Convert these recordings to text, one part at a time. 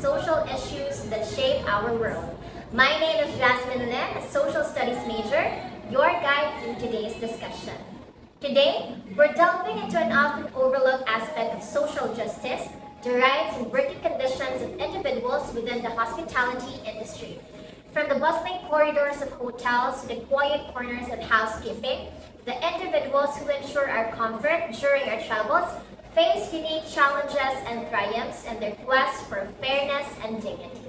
social issues that shape our world. My name is Jasmine Lin, a social studies major, your guide through today's discussion. Today, we're delving into an often overlooked aspect of social justice, the rights and working conditions of individuals within the hospitality industry. From the bustling corridors of hotels to the quiet corners of housekeeping, the individuals who ensure our comfort during our travels face unique challenges and triumphs in their quest for fairness and dignity.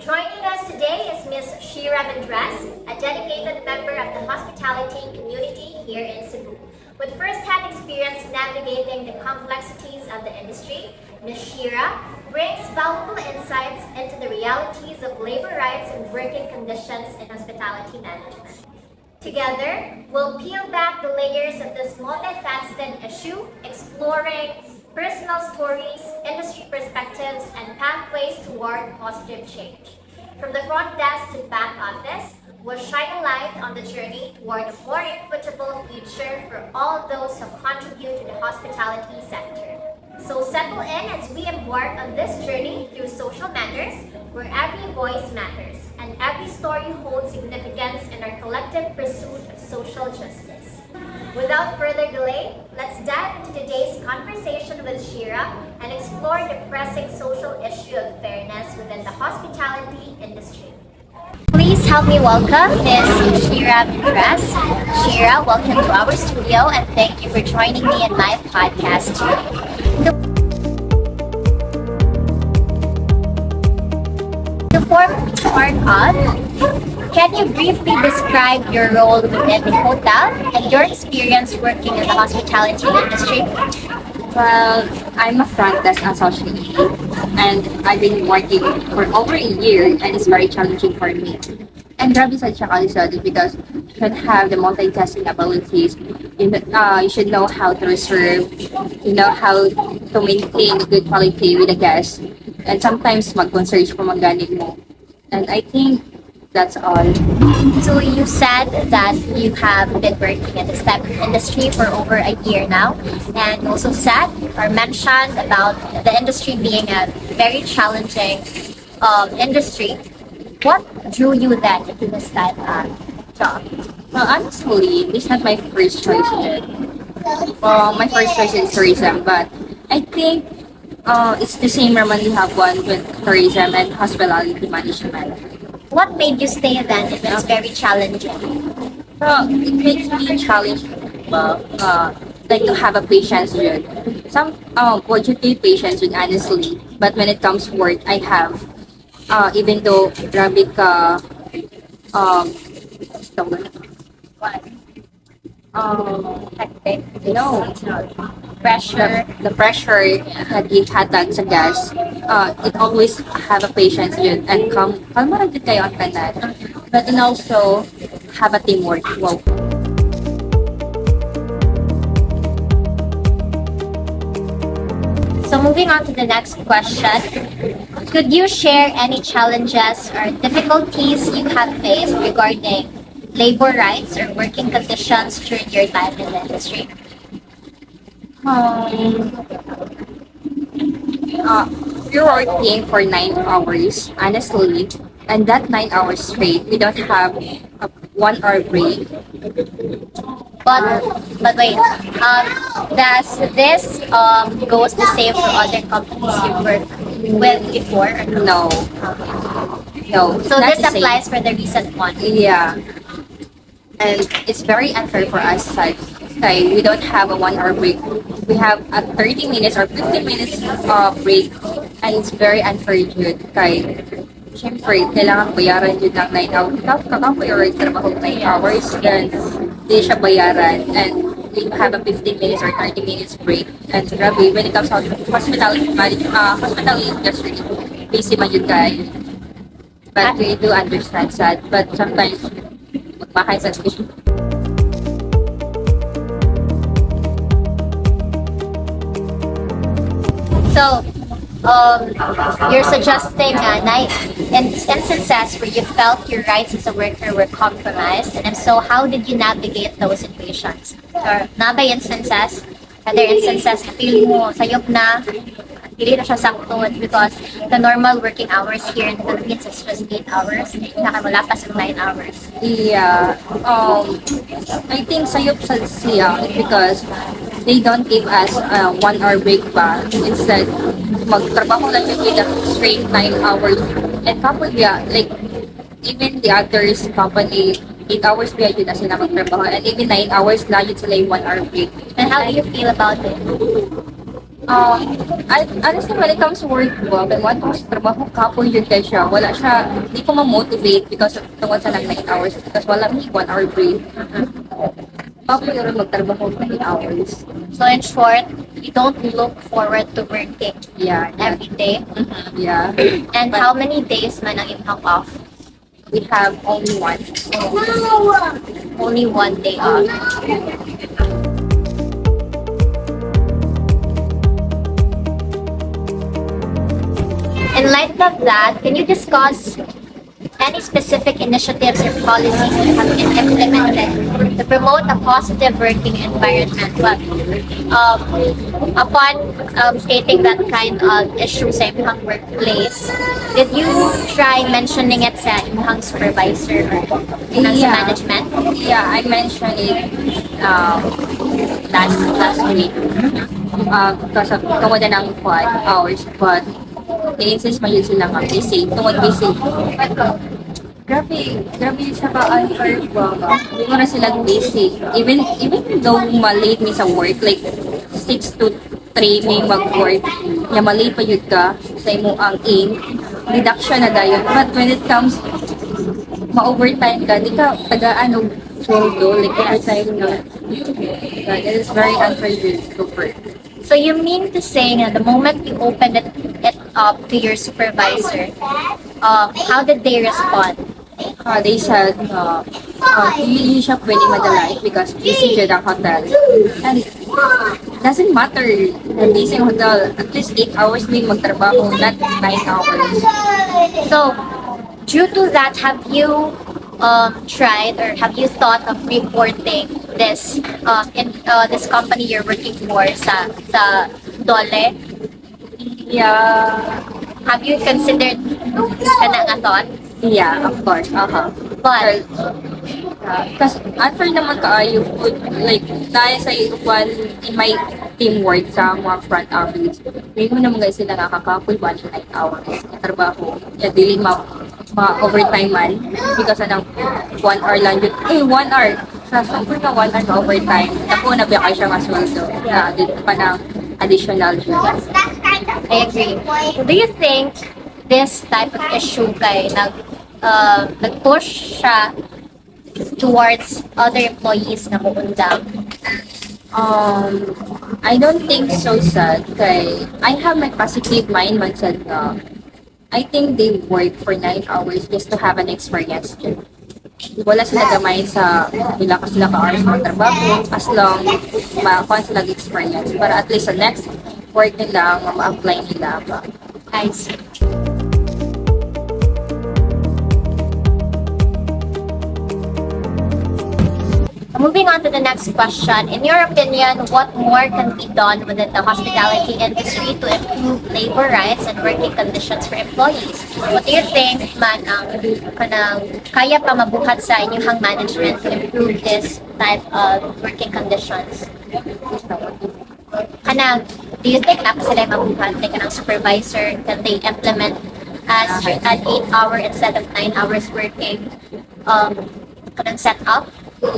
Joining us today is Ms. Shira Vendras, a dedicated member of the hospitality community here in Cebu. With first-hand experience navigating the complexities of the industry, Ms. Shira brings valuable insights into the realities of labor rights and working conditions in hospitality management. Together, we'll peel back the layers of this multifaceted issue, exploring personal stories, industry perspectives, and pathways toward positive change. From the front desk to back office, we'll shine a light on the journey toward a more equitable future for all those who contribute to the hospitality sector. So settle in as we embark on this journey through social matters, where every voice matters and every story holds significance in our collective pursuit of social justice. Without further delay, let's dive into today's conversation with Shira and explore the pressing social issue of fairness within the hospitality industry. Please help me welcome Ms. Shira Vendras. Shira, welcome to our studio and thank you for joining me in my podcast today. Before we start off, can you briefly describe your role within the hotel and your experience working in the hospitality industry? Well, I'm a front desk associate and I've been working for over a year and it's very challenging for me. And grabe sa siya because you should have the multitasking abilities. You should know how to reserve, you know how to maintain a good quality with the guests, and sometimes mag-concierge pa magaling mo. And I think that's all. So you said that you have been working in this type of industry for over a year now, and you also said or mentioned about the industry being a very challenging industry. What drew you then into this type of job? Well, honestly, it's not my first choice yet. My first choice is tourism, but I think it's the same when you have one with tourism and hospitality management. What made you stay then if it's very challenging? It makes me challenge like to have a patience with. Some what you take patience with honestly, but when it comes to work, I have even though grabe ka What? hectic, no, Pressure. the pressure that you hatag sa gas, it always have a patience yun and kalma rin yun kayo ang tanan. But then also have a teamwork. Wow. So moving on to the next question, could you share any challenges or difficulties you have faced regarding labor rights or working conditions during your time in the industry? You're working for 9 hours, honestly, and that 9 hours straight, we don't have a 1 hour break. But wait, does this goes the same for other companies you worked with before? Or no? No, no. So not this the same. applies for the recent one. Yeah, and it's very unfair for us. Like, we don't have a 1 hour break. We have a 30 minutes or 15 minutes break, and it's very unfair yun. Kay, syempre, kailangan bayaran yun ng 9 hours. Tapos kakabayaran trabaho 9 hours, then di siya bayaran. And we have a 15 minutes or 30 minutes break. And grabe, when it comes to hospitality industry, busy man yun kayo. But we do understand that. But sometimes, magmahal sa fish. So, you're suggesting instances where you felt your rights as a worker were compromised, and if so, how did you navigate those situations? Or na ba instances? Are there instances na feel mo sayop na Dili na siya sakto because the normal working hours here in the Philippines is just 8 hours. Wala pa sa 9 hours. Yeah. I think sayop sa siya because they don't give us 1 hour break pa. Instead, magtrabaho lang yun with a straight 9 hours. And kapag like, even the others company, 8 hours pa yun na sila magtrabaho. And even 9 hours na yun sila yung 1 hour break. And how do you feel about it? Honestly, when it comes to work ko, when want ko sa trabaho, kapoy yun kay siya. Wala siya, hindi ko ma-motivate because of tungkol sa lang 9 hours. Because wala may 1 hour break. Kapoy yun magtrabaho 9 hours. So in short, you don't look forward to working Yeah. every day. Yeah. And But how many days man ang imong off? we have only one. Only 1 day off. In light of that, can you discuss any specific initiatives or policies that have been implemented to promote a positive working environment? But upon stating that kind of issue sa imong workplace, did you try mentioning it sa imong supervisor or sa Yeah. management? Yeah, I mentioned it last week. Because of tungkol na ng hours, but i-insist man yun sila nga busy, tungkol busy. Grabe siya ka-unfair ba? Hindi mo na sila busy. Even though malate mi sa work, like 6 to 3 may mag-work, ya malate pa yun ka sa imo ang aim, deduction na dayon. But when it comes ma-overtime ka, di ka tagaan sweldo, like overtime na. It is very unfair to work. So you mean to say na the moment you opened it up to your supervisor, how did they respond? They said, hindi siya pwede madalay because busy siya ng hotel. And doesn't matter na busy ng hotel, at least 8 hours din magtrabaho, not 9 hours. So, due to that, have you tried or have you thought of reporting this in this company you're working for sa DOLE? Yeah, Have you considered kanang a thought? yeah, of course, But Kasi unfair naman kaayo like dahil sa one in my teamwork sa mga front office. Hindi mo naman guys sila nakakapoy 1 to 9 hours na trabaho. Ya dili overtime man because anong 1 hour lang yun. 1 hour. Sa super na 1 hour na overtime. Naku na biya kayo siya nga sweldo. Na dito pa ng additional duties. I agree. Do you think this type of issue kay nag-push siya towards other employees na muundang? I don't think so sad kay I have my positive mind man sad na I think they work for 9 hours just to have an experience too. Wala sila gamay sa ilang sila ka-hours ng trabaho as long makakuha sila experience para at least sa next work nila ma-apply nila ba. I see. Moving on to the next question. In your opinion, what more can be done within the hospitality industry to improve labor rights and working conditions for employees? What do you think man ang kanang kaya pa mabuhat sa inyong management to improve this type of working conditions? Kanang, do you think na pa sila mabuhat? Like kanang supervisor, can they implement as an 8-hour instead of 9 hours working kanang setup?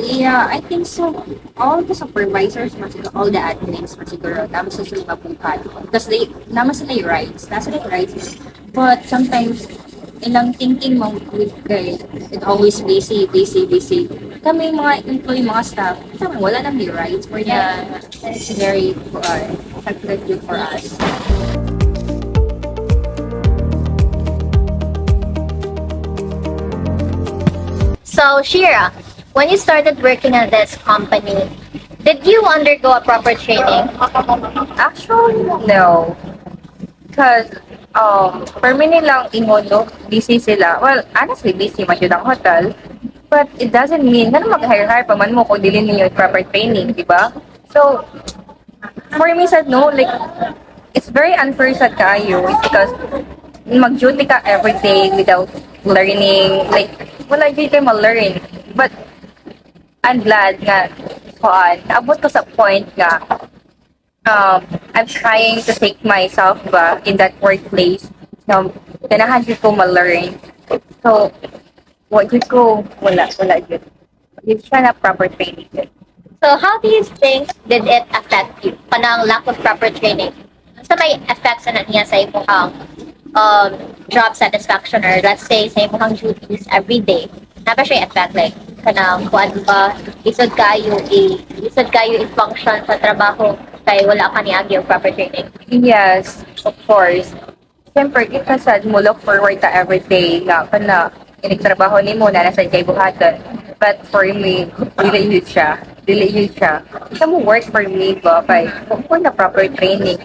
Yeah, I think so. All the supervisors, all the admins, siguro, naman sila mabuhat. Because naman sila yung rights. Nasa yung rights. But sometimes, ilang thinking mo with guys, it always busy. Kami mga employee, mga staff, sabi, wala nang yung rights for that. It's very good for us. So, Shira, when you started working at this company, did you undergo a proper training? Actually, no. Because, for me nilang imono, busy sila. Well, honestly, busy man yun ang hotel. But it doesn't mean na mag-hire pa man mo kung dili niyo yung proper training, di ba? So, for me, said no, like, it's very unfair sa tayo because mag-duty ka every day without learning. Like, wala dyan kayo ma-learn. But, I'm glad nga, naabot ko sa point nga, I'm trying to take myself ba in that workplace na ganahan dyan ko ma-learn. So, wala dyan. Hindi siya na proper training dyan. So how do you think did it affect you? Kanang lack of proper training. Sa may effects na niya sa imong job satisfaction or let's say sa imong duties every day. Na ba siya effect like kanang kuan ba isod kayo i-function sa trabaho kay wala ka niagi og proper training. Yes, of course. Siyempre, ikasad mo look forward ka every day nga kana inigtrabaho ni mo na nasa kay buhaton. But for me, dili yun siya. Ito mo work for me ba kay kung na proper training.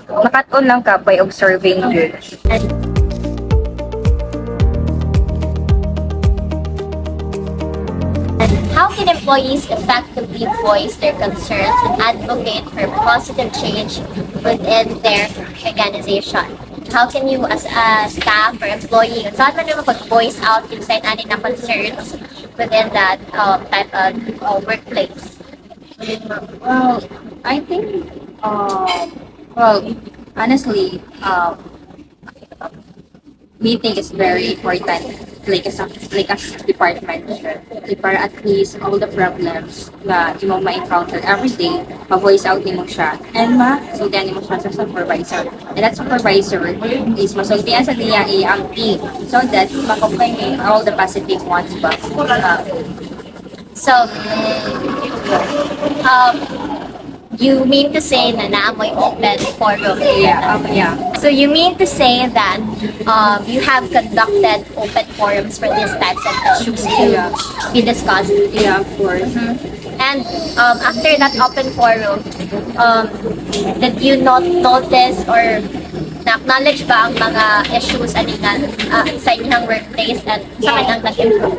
Nakatuon lang ka by observing yun. And how can employees effectively voice their concerns and advocate for positive change within their organization? How can you as a staff or employee, saan man naman mag-voice out yung sa ani na concerns within that type of workplace? Well, I think, well, honestly, meeting is very important, like a department, like para at least all the problems na imo ma-encounter every day, ma-voice out nimo siya, and masultihan nimo siya sa supervisor. And that supervisor is masultihan sa niya ang team, so that makompany all the positive ones ba. So, you mean to say na naamoy open forum? Yeah. So you mean to say that you have conducted open forums for these types of issues to be discussed? Yeah, of course. And after that open forum, did you not notice or na-acknowledge ba ang mga issues aningan sa inyong workplace at sa kanyang nag-improve?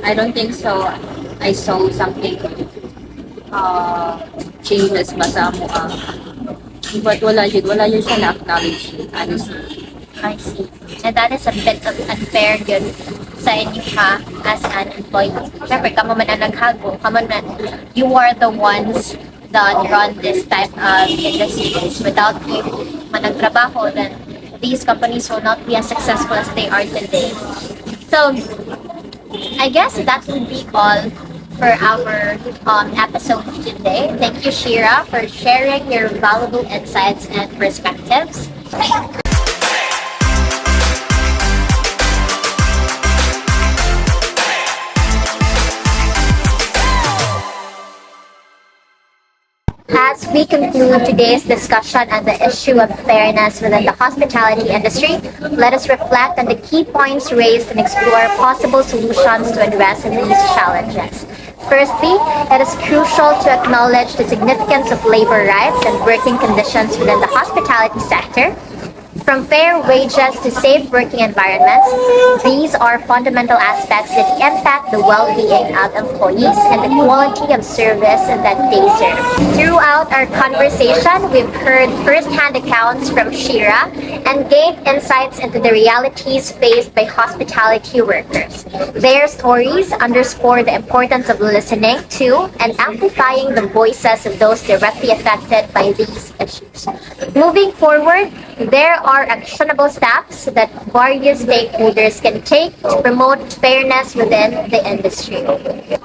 I don't think so. I saw something changes ba sa amo but wala yun siya na-acknowledge, honestly. I see. And that is a bit of unfair yun sa inyo ha as an employee. Siyempre, kamo man ang naghago, you are the ones that run this type of industries. Without you managtrabaho, then these companies will not be as successful as they are today. So, I guess that will be all for our episode today. Thank you, Shira, for sharing your valuable insights and perspectives. As we conclude today's discussion on the issue of fairness within the hospitality industry, let us reflect on the key points raised and explore possible solutions to address these challenges. Firstly, it is crucial to acknowledge the significance of labor rights and working conditions within the hospitality sector. From fair wages to safe working environments, these are fundamental aspects that impact the well-being of employees and the quality of service that they serve. Throughout our conversation, we've heard first-hand accounts from Shira and gained insights into the realities faced by hospitality workers. Their stories underscore the importance of listening to and amplifying the voices of those directly affected by these issues. Moving forward, there are actionable steps that various stakeholders can take to promote fairness within the industry.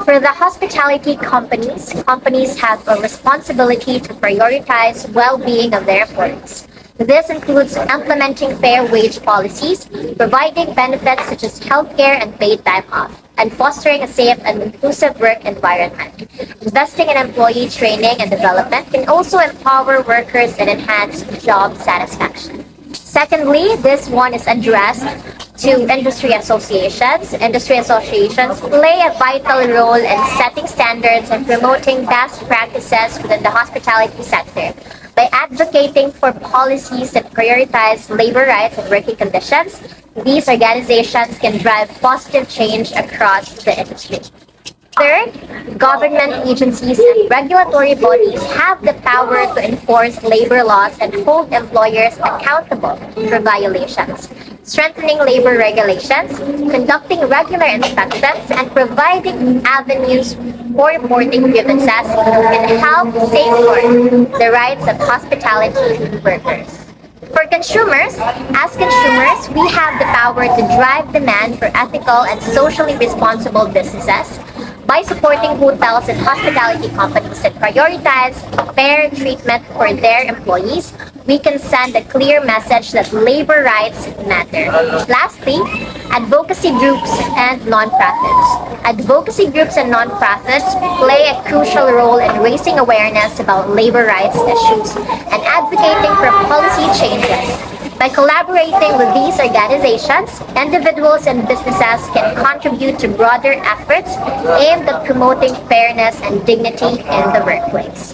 For the hospitality companies have a responsibility to prioritize well-being of their employees. This includes implementing fair wage policies, providing benefits such as healthcare and paid time off, and fostering a safe and inclusive work environment. Investing in employee training and development can also empower workers and enhance job satisfaction. Secondly, this one is addressed to industry associations. Industry associations play a vital role in setting standards and promoting best practices within the hospitality sector. By advocating for policies that prioritize labor rights and working conditions, these organizations can drive positive change across the industry. Third, government agencies and regulatory bodies have the power to enforce labor laws and hold employers accountable for violations. Strengthening labor regulations, conducting regular inspections, and providing avenues for reporting grievances can help safeguard the rights of hospitality workers. For consumers, as consumers, we have the power to drive demand for ethical and socially responsible businesses by supporting hotels and hospitality companies that prioritize fair treatment for their employees. We can send a clear message that labor rights matter. Lastly, advocacy groups and nonprofits. Advocacy groups and nonprofits play a crucial role in raising awareness about labor rights issues and advocating for policy changes. By collaborating with these organizations, individuals and businesses can contribute to broader efforts aimed at promoting fairness and dignity in the workplace.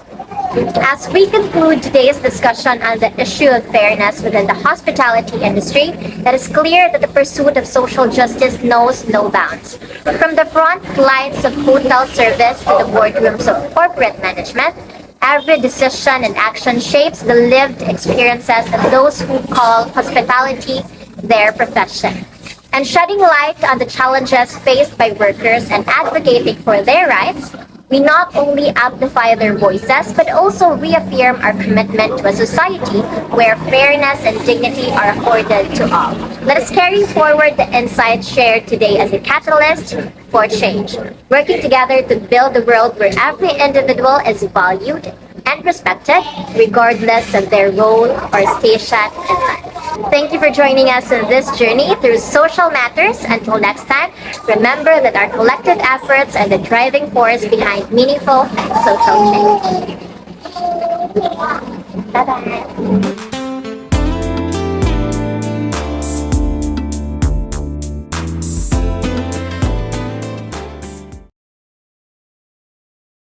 As we conclude today's discussion on the issue of fairness within the hospitality industry, it is clear that the pursuit of social justice knows no bounds. From the front lines of hotel service to the boardrooms of corporate management, every decision and action shapes the lived experiences of those who call hospitality their profession. And shedding light on the challenges faced by workers and advocating for their rights, we not only amplify their voices but also reaffirm our commitment to a society where fairness and dignity are afforded to all. Let us carry forward the insights shared today as a catalyst for change, working together to build a world where every individual is valued and respected, regardless of their role or station in life. Thank you for joining us on this journey through social matters. Until next time, remember that our collective efforts are the driving force behind meaningful social change. Bye-bye.